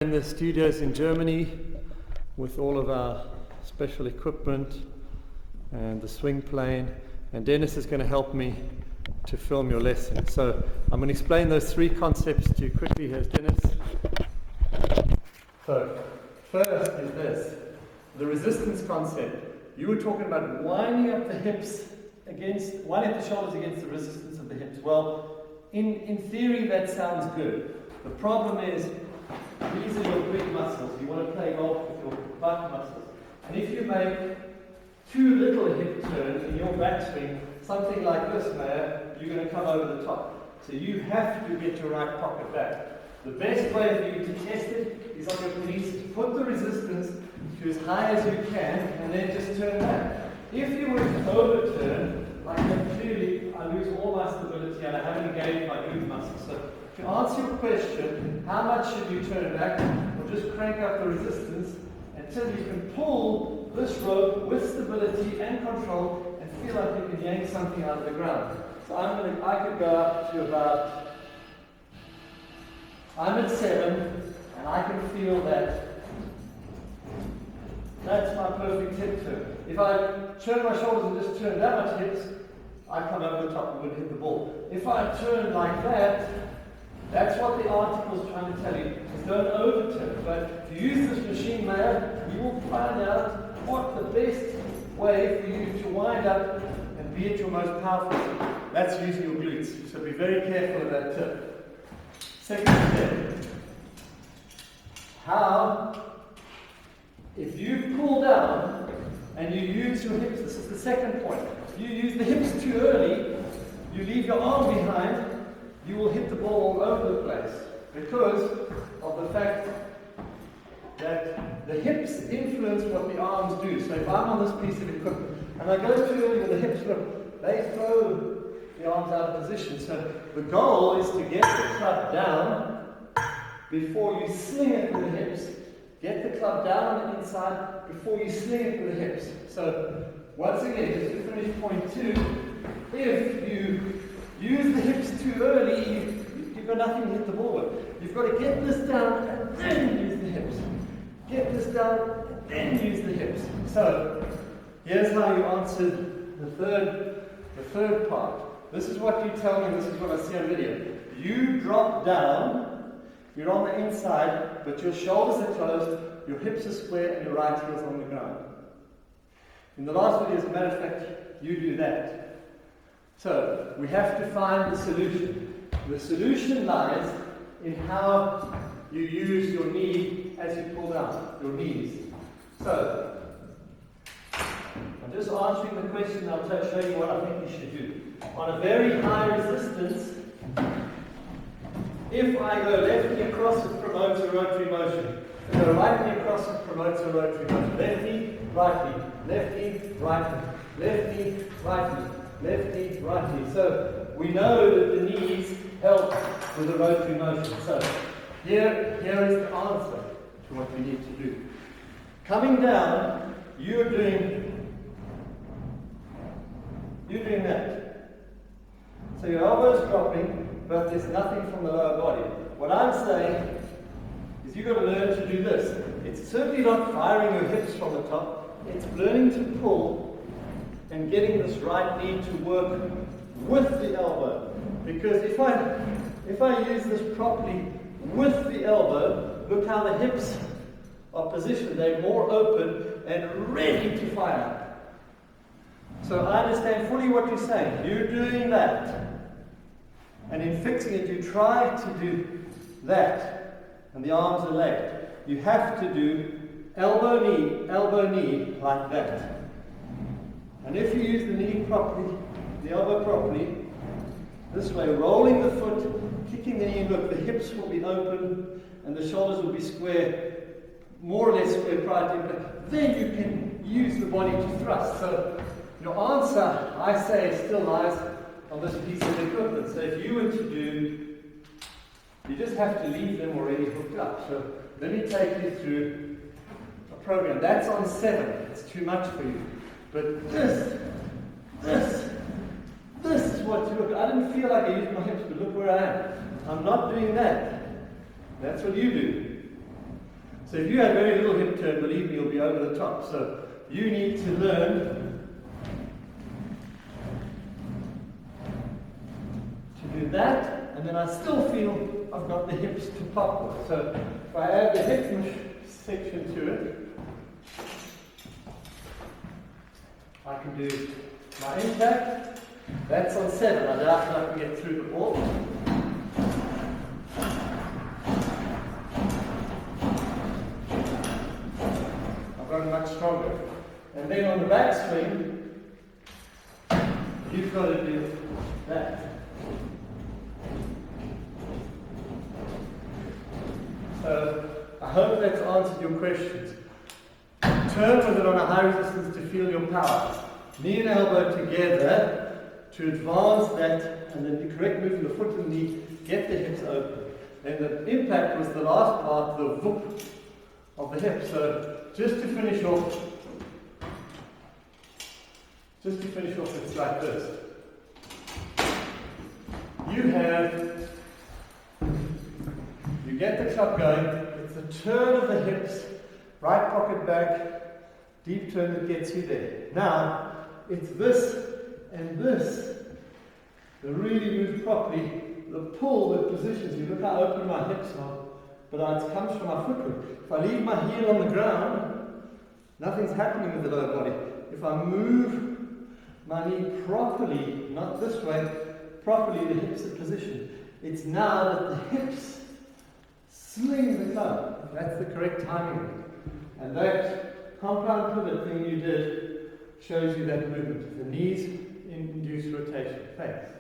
In the studios in Germany with all of our special equipment and the swing plane, and Dennis is going to help me to film your lesson. So I'm going to explain those three concepts to you quickly. Here's Dennis. So first is this, the resistance concept. You were talking about winding up the hips winding up the shoulders against the resistance of the hips. Well, in theory that sounds good. The problem is, these are your big muscles. You want to play golf with your butt muscles. And if you make too little hip turns in your backswing, something like this, Mayor, you're going to come over the top. So you have to get your right pocket back. The best way for you to test it is on your knees. Put the resistance to as high as you can, and then just turn back. If you were to overturn, like that, clearly I lose all my stability and I haven't engaged my glute muscles. So to answer your question, how much should you turn back? Or just crank up the resistance until you can pull this rope with stability and control and feel like you can yank something out of the ground. So I could go up to about, I'm at 7, and I can feel that. That's my perfect hip turn. If I turn my shoulders and just turn that much hips, I come over the top and would hit the ball. If I turn like that, that's what the article is trying to tell you, is don't overturn. But if you use this machine, Mayor, you will find out what the best way for you to wind up and be at your most powerful. That's using your glutes. So be very careful of that tip. Second step. How, if you pull down and you use your hips, this is the second point. If you use the hips too early, you leave your arm behind, you will hit the ball all over the place because of the fact that the hips influence what the arms do. So if I'm on this piece of equipment and I go too early with the hips, look, they throw the arms out of position. So the goal is to get the club down before you sling it with the hips. Get the club down on the inside before you sling it with the hips. So once again, just to finish point 2, if you use the hips too early, you've got nothing to hit the ball with. You've got to get this down and then use the hips. Get this down and then use the hips. So here's how you answered the third part. This is what you tell me, this is what I see on video. You drop down, you're on the inside, but your shoulders are closed, your hips are square, and your right heel's on the ground. In the last video, as a matter of fact, you do that. So, we have to find the solution. The solution lies in how you use your knee as you pull down, your knees. So, I'm just answering the question, I'll show you what I think you should do. On a very high resistance, if I go left knee across, it promotes a rotary motion. If I go right knee across, it promotes a rotary motion. Left knee, right knee. Left knee, right knee. Left knee, right knee. Left knee, right knee. So we know that the knees help with the rotary motion. So here is the answer to what we need to do. Coming down, you're doing that. So your elbow's dropping, but there's nothing from the lower body. What I'm saying is you've got to learn to do this. It's certainly not firing your hips from the top. It's learning to pull and getting this right knee to work with the elbow. Because if I use this properly with the elbow, look how the hips are positioned. They're more open and ready to fire. So I understand fully what you're saying. You're doing that. And in fixing it, you try to do that. And the arms are laid. You have to do elbow, knee, like that. And if you use the knee properly, the elbow properly, this way, rolling the foot, kicking the knee, look, the hips will be open and the shoulders will be square, more or less square prior to impact. Then you can use the body to thrust. So your answer, I say, still lies on this piece of equipment. So if you were to do, you just have to leave them already hooked up. So let me take you through a program. That's on 7. It's too much for you. But this is what you look at. I didn't feel like I used my hips, but look where I am. I'm not doing that. That's what you do. So if you have very little hip turn, believe me, you'll be over the top. So you need to learn to do that, and then I still feel I've got the hips to pop with. So if I add the hip section to it, I can do my impact. That's on 7. I doubt if I can get through the ball. I've got it much stronger. And then on the backswing, you've got to do that. So I hope that's answered your questions. Turn with it on a high resistance to feel your power. Knee and elbow together to advance that, and then the correct move of the foot and knee, get the hips open. Then the impact was the last part, the whoop of the hip. So just to finish off, it's like this. You get the chop going, it's the turn of the hips, right pocket back, deep turn that gets you there. Now, it's this and this that really move properly. The pull that positions you. Look how open my hips are, but it comes from my footwork. If I leave my heel on the ground, nothing's happening with the lower body. If I move my knee properly, not this way, properly, the hips are positioned. It's now that the hips sling the club. That's the correct timing. And that compound pivot thing you did shows you that movement. The knees induce rotation. Thanks.